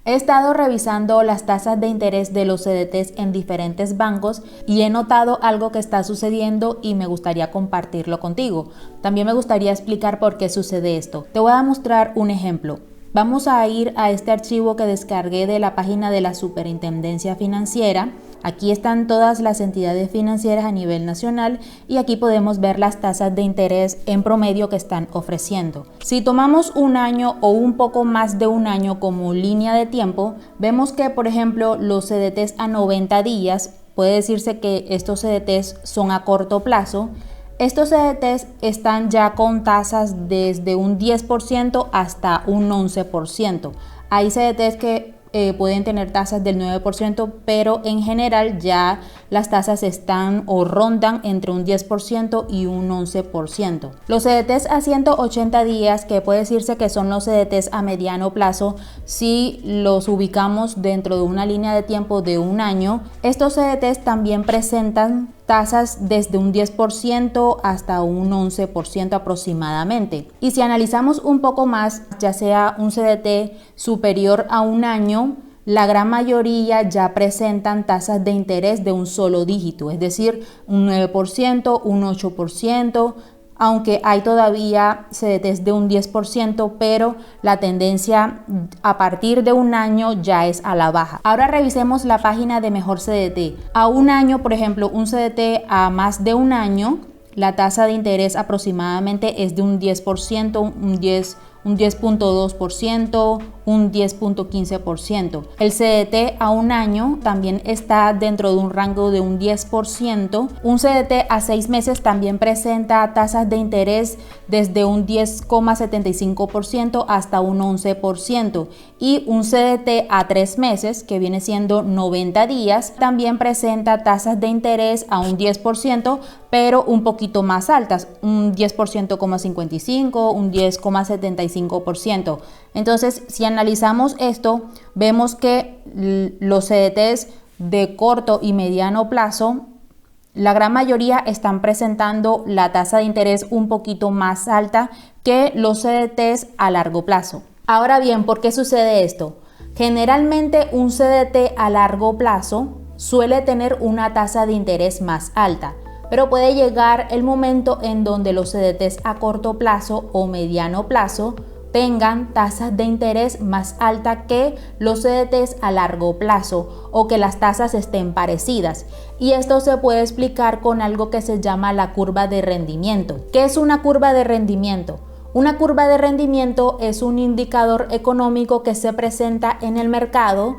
He estado revisando las tasas de interés de los CDTs en diferentes bancos y he notado algo que está sucediendo y me gustaría compartirlo contigo. También me gustaría explicar por qué sucede esto. Te voy a mostrar un ejemplo. Vamos a ir a este archivo que descargué de la página de la Superintendencia Financiera. Aquí están todas las entidades financieras a nivel nacional y aquí podemos ver las tasas de interés en promedio que están ofreciendo. Si tomamos un año o un poco más de un año como línea de tiempo, vemos que, por ejemplo, los CDTs a 90 días, puede decirse que estos CDTs son a corto plazo. Estos CDTs están ya con tasas desde un 10% hasta un 11%. Hay CDTs que pueden tener tasas del 9%, pero en general ya las tasas están o rondan entre un 10% y un 11%. Los CDTs a 180 días, que puede decirse que son los CDTs a mediano plazo, si los ubicamos dentro de una línea de tiempo de un año, estos CDTs también presentan tasas desde un 10% hasta un 11% aproximadamente. Y si analizamos un poco más, ya sea un CDT superior a un año, la gran mayoría ya presentan tasas de interés de un solo dígito, es decir, un 9%, un 8%, aunque hay todavía CDTs de un 10%, pero la tendencia a partir de un año ya es a la baja. Ahora revisemos la página de Mejor CDT. A un año, por ejemplo, un CDT a más de un año, la tasa de interés aproximadamente es de un 10%, un 10.2%, un 10.15%. El CDT a un año también está dentro de un rango de un 10%. Un CDT a 6 meses también presenta tasas de interés desde un 10,75% hasta un 11%. Y un CDT a 3 meses, que viene siendo 90 días, también presenta tasas de interés a un 10%, pero un poquito más altas, un 10,55%, un 10,75%. Entonces, si analizamos esto, vemos que los CDTs de corto y mediano plazo, la gran mayoría están presentando la tasa de interés un poquito más alta que los CDTs a largo plazo. Ahora bien, ¿por qué sucede esto? Generalmente un CDT a largo plazo suele tener una tasa de interés más alta, pero puede llegar el momento en donde los CDTs a corto plazo o mediano plazo tengan tasas de interés más altas que los CDTs a largo plazo o que las tasas estén parecidas. Y esto se puede explicar con algo que se llama la curva de rendimiento. ¿Qué es una curva de rendimiento? Una curva de rendimiento es un indicador económico que se presenta en el mercado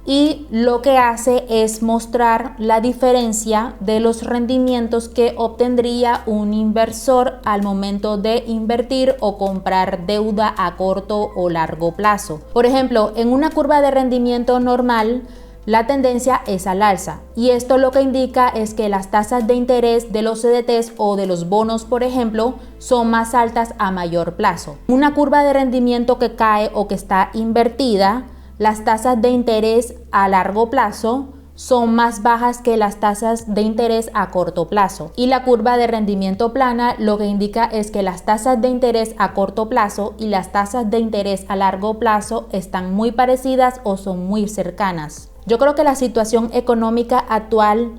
y lo que hace es mostrar la diferencia de los rendimientos que obtendría un inversor al momento de invertir o comprar deuda a corto o largo plazo. Por ejemplo, en una curva de rendimiento normal, la tendencia es al alza y esto lo que indica es que las tasas de interés de los CDTs o de los bonos, por ejemplo, son más altas a mayor plazo. Una curva de rendimiento que cae o que está invertida, las tasas de interés a largo plazo son más bajas que las tasas de interés a corto plazo. Y la curva de rendimiento plana lo que indica es que las tasas de interés a corto plazo y las tasas de interés a largo plazo están muy parecidas o son muy cercanas. Yo creo que la situación económica actual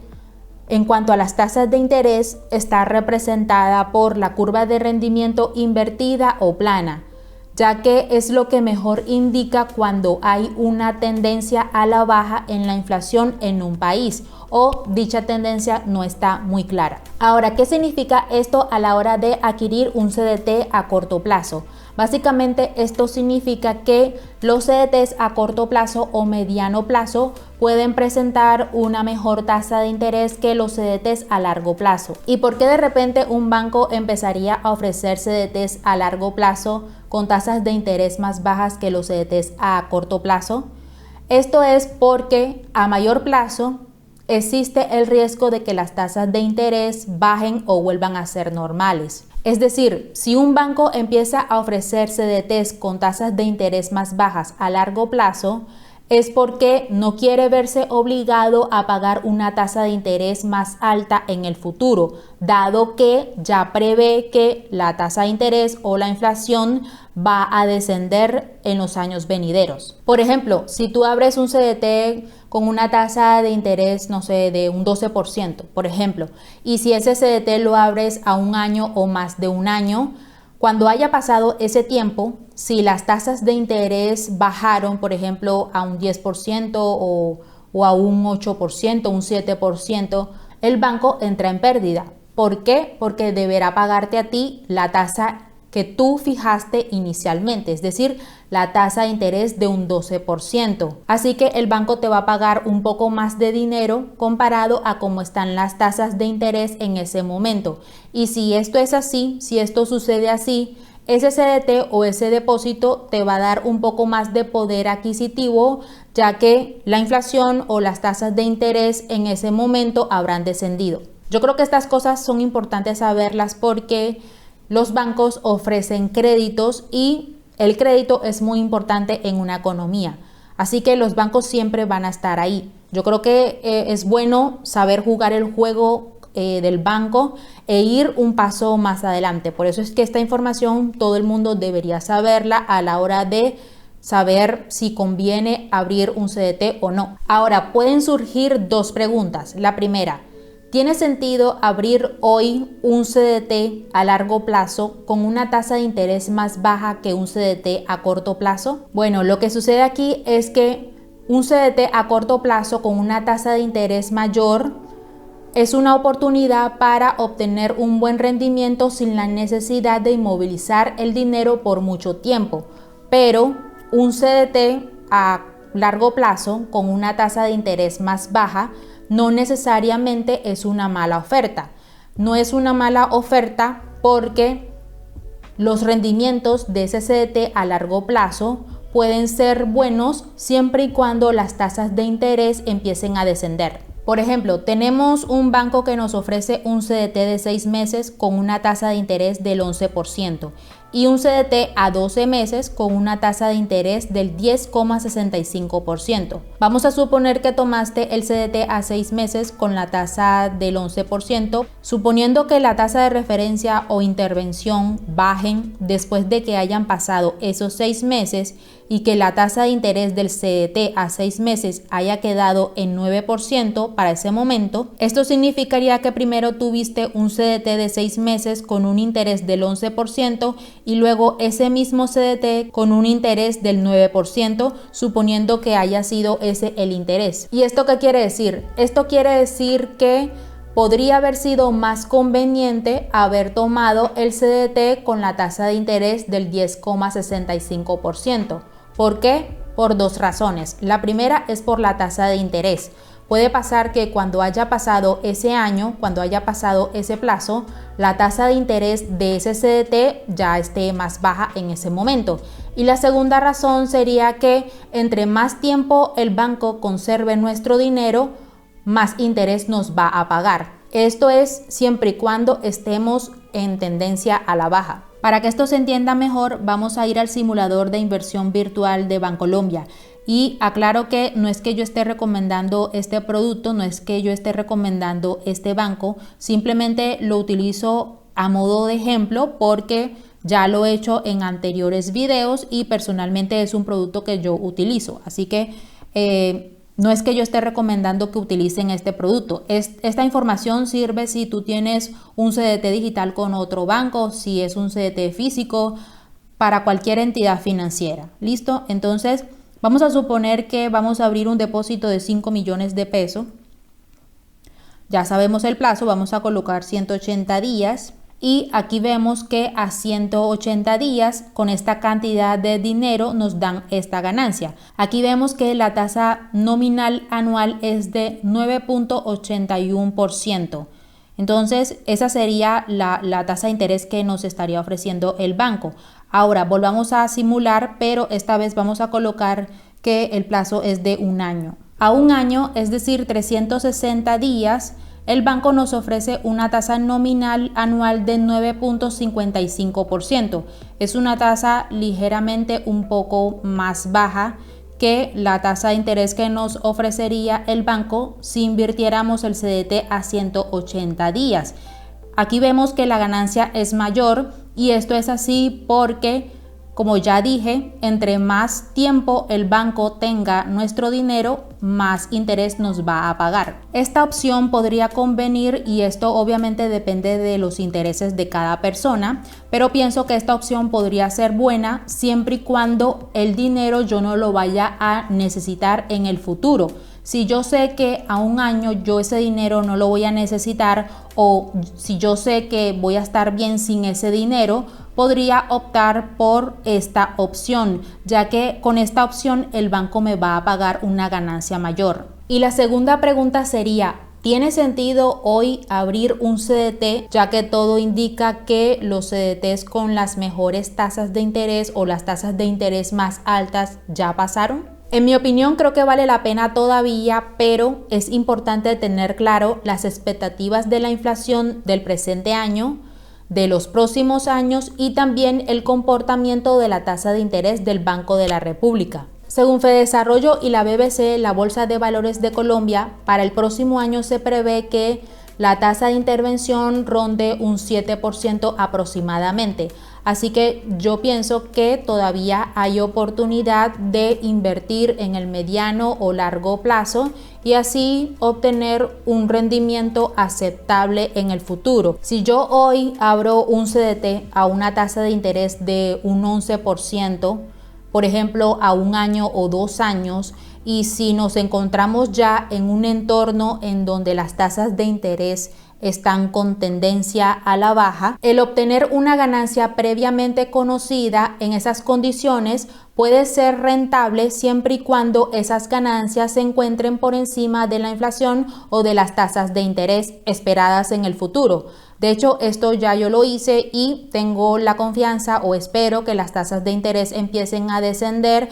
en cuanto a las tasas de interés está representada por la curva de rendimiento invertida o plana, ya que es lo que mejor indica cuando hay una tendencia a la baja en la inflación en un país o dicha tendencia no está muy clara. Ahora, ¿qué significa esto a la hora de adquirir un CDT a corto plazo? Básicamente esto significa que los CDTs a corto plazo o mediano plazo pueden presentar una mejor tasa de interés que los CDTs a largo plazo. ¿Y por qué de repente un banco empezaría a ofrecer CDTs a largo plazo con tasas de interés más bajas que los CDTs a corto plazo? Esto es porque a mayor plazo existe el riesgo de que las tasas de interés bajen o vuelvan a ser normales. Es decir, si un banco empieza a ofrecer CDTs con tasas de interés más bajas a largo plazo, es porque no quiere verse obligado a pagar una tasa de interés más alta en el futuro, dado que ya prevé que la tasa de interés o la inflación va a descender en los años venideros. Por ejemplo, si tú abres un CDT con una tasa de interés, no sé, de un 12%, por ejemplo, y si ese CDT lo abres a un año o más de un año, cuando haya pasado ese tiempo, si las tasas de interés bajaron, por ejemplo, a un 10% o a un 8%, un 7%, el banco entra en pérdida. ¿Por qué? Porque deberá pagarte a ti la tasa que tú fijaste inicialmente, es decir, la tasa de interés de un 12%. Así que el banco te va a pagar un poco más de dinero comparado a cómo están las tasas de interés en ese momento. Y si esto es así, si esto sucede así, ese CDT o ese depósito te va a dar un poco más de poder adquisitivo, ya que la inflación o las tasas de interés en ese momento habrán descendido. Yo creo que estas cosas son importantes saberlas porque los bancos ofrecen créditos y el crédito es muy importante en una economía. Así que los bancos siempre van a estar ahí. Yo creo que es bueno saber jugar el juego del banco e ir un paso más adelante. Por eso es que esta información todo el mundo debería saberla a la hora de saber si conviene abrir un CDT o no. Ahora, pueden surgir dos preguntas. La primera, ¿tiene sentido abrir hoy un CDT a largo plazo con una tasa de interés más baja que un CDT a corto plazo? Bueno, lo que sucede aquí es que un CDT a corto plazo con una tasa de interés mayor es una oportunidad para obtener un buen rendimiento sin la necesidad de inmovilizar el dinero por mucho tiempo. Pero un CDT a largo plazo con una tasa de interés más baja no necesariamente es una mala oferta. No es una mala oferta porque los rendimientos de ese CDT a largo plazo pueden ser buenos siempre y cuando las tasas de interés empiecen a descender. Por ejemplo, tenemos un banco que nos ofrece un CDT de 6 meses con una tasa de interés del 11% y un CDT a 12 meses con una tasa de interés del 10,65%. Vamos a suponer que tomaste el CDT a 6 meses con la tasa del 11%, suponiendo que la tasa de referencia o intervención bajen después de que hayan pasado esos 6 meses y que la tasa de interés del CDT a 6 meses haya quedado en 9% para ese momento. Esto significaría que primero tuviste un CDT de 6 meses con un interés del 11% y luego ese mismo CDT con un interés del 9%, suponiendo que haya sido ese el interés. ¿Y esto qué quiere decir? Esto quiere decir que podría haber sido más conveniente haber tomado el CDT con la tasa de interés del 10,65%. ¿Por qué? Por dos razones. La primera es por la tasa de interés. Puede pasar que cuando haya pasado ese año, cuando haya pasado ese plazo, la tasa de interés de ese CDT ya esté más baja en ese momento. Y la segunda razón sería que entre más tiempo el banco conserve nuestro dinero, más interés nos va a pagar. Esto es siempre y cuando estemos en tendencia a la baja. Para que esto se entienda mejor, vamos a ir al simulador de inversión virtual de Bancolombia. Y aclaro que no es que yo esté recomendando este producto, no es que yo esté recomendando este banco, simplemente lo utilizo a modo de ejemplo porque ya lo he hecho en anteriores videos y personalmente es un producto que yo utilizo. Así que no es que yo esté recomendando que utilicen este producto. Esta información sirve si tú tienes un CDT digital con otro banco, si es un CDT físico, para cualquier entidad financiera. ¿Listo? Entonces, vamos a suponer que vamos a abrir un depósito de 5 millones de pesos. Ya sabemos el plazo, vamos a colocar 180 días. Y aquí vemos que a 180 días con esta cantidad de dinero nos dan esta ganancia. Aquí vemos que la tasa nominal anual es de 9,81%. Entonces esa sería la tasa de interés que nos estaría ofreciendo el banco. Ahora volvamos a simular, pero esta vez vamos a colocar que el plazo es de un año. A un año, es decir, 360 días, el banco nos ofrece una tasa nominal anual de 9,55%. Es una tasa ligeramente un poco más baja que la tasa de interés que nos ofrecería el banco si invirtiéramos el CDT a 180 días. Aquí vemos que la ganancia es mayor y esto es así porque Como ya dije, entre más tiempo el banco tenga nuestro dinero, más interés nos va a pagar. Esta opción podría convenir y esto obviamente depende de los intereses de cada persona, pero pienso que esta opción podría ser buena siempre y cuando el dinero yo no lo vaya a necesitar en el futuro. Si yo sé que a un año yo ese dinero no lo voy a necesitar, o si yo sé que voy a estar bien sin ese dinero, podría optar por esta opción, ya que con esta opción el banco me va a pagar una ganancia mayor. Y la segunda pregunta sería: ¿tiene sentido hoy abrir un CDT, ya que todo indica que los CDTs con las mejores tasas de interés o las tasas de interés más altas ya pasaron? En mi opinión, creo que vale la pena todavía, pero es importante tener claro las expectativas de la inflación del presente año, de los próximos años y también el comportamiento de la tasa de interés del Banco de la República. Según Fedesarrollo y la BBC, la Bolsa de Valores de Colombia, para el próximo año se prevé que la tasa de intervención ronde un 7% aproximadamente. Así que yo pienso que todavía hay oportunidad de invertir en el mediano o largo plazo y así obtener un rendimiento aceptable en el futuro. Si yo hoy abro un CDT a una tasa de interés de un 11%, por ejemplo, a un año o 2 años, y si nos encontramos ya en un entorno en donde las tasas de interés están con tendencia a la baja, el obtener una ganancia previamente conocida en esas condiciones puede ser rentable siempre y cuando esas ganancias se encuentren por encima de la inflación o de las tasas de interés esperadas en el futuro. De hecho, esto ya yo lo hice y tengo la confianza o espero que las tasas de interés empiecen a descender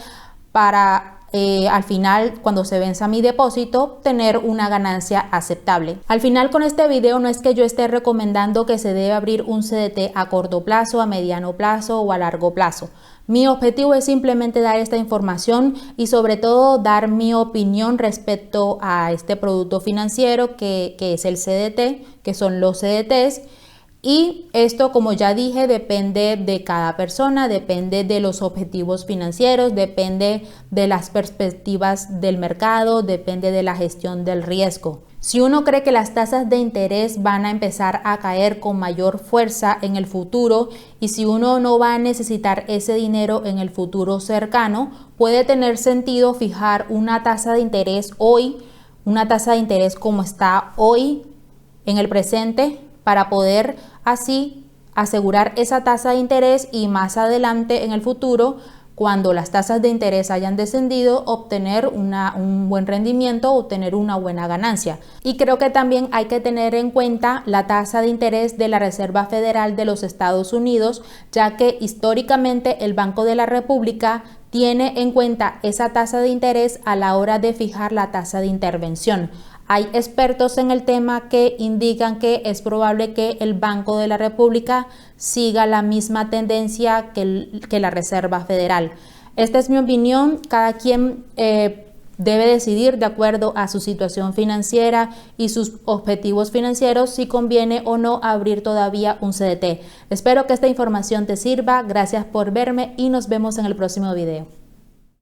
para al final, cuando se venza mi depósito, tener una ganancia aceptable. Al final, con este video no es que yo esté recomendando que se debe abrir un CDT a corto plazo, a mediano plazo o a largo plazo. Mi objetivo es simplemente dar esta información y sobre todo dar mi opinión respecto a este producto financiero que es el CDT, que son los CDTs. Y esto, como ya dije, depende de cada persona, depende de los objetivos financieros, depende de las perspectivas del mercado, depende de la gestión del riesgo. Si uno cree que las tasas de interés van a empezar a caer con mayor fuerza en el futuro y si uno no va a necesitar ese dinero en el futuro cercano, puede tener sentido fijar una tasa de interés hoy, una tasa de interés como está hoy en el presente, para poder así asegurar esa tasa de interés y más adelante en el futuro, cuando las tasas de interés hayan descendido, obtener un buen rendimiento, obtener una buena ganancia. Y creo que también hay que tener en cuenta la tasa de interés de la Reserva Federal de los Estados Unidos, ya que históricamente el Banco de la República tiene en cuenta esa tasa de interés a la hora de fijar la tasa de intervención. Hay expertos en el tema que indican que es probable que el Banco de la República siga la misma tendencia que la Reserva Federal. Esta es mi opinión, cada quien debe decidir de acuerdo a su situación financiera y sus objetivos financieros si conviene o no abrir todavía un CDT. Espero que esta información te sirva, gracias por verme y nos vemos en el próximo video.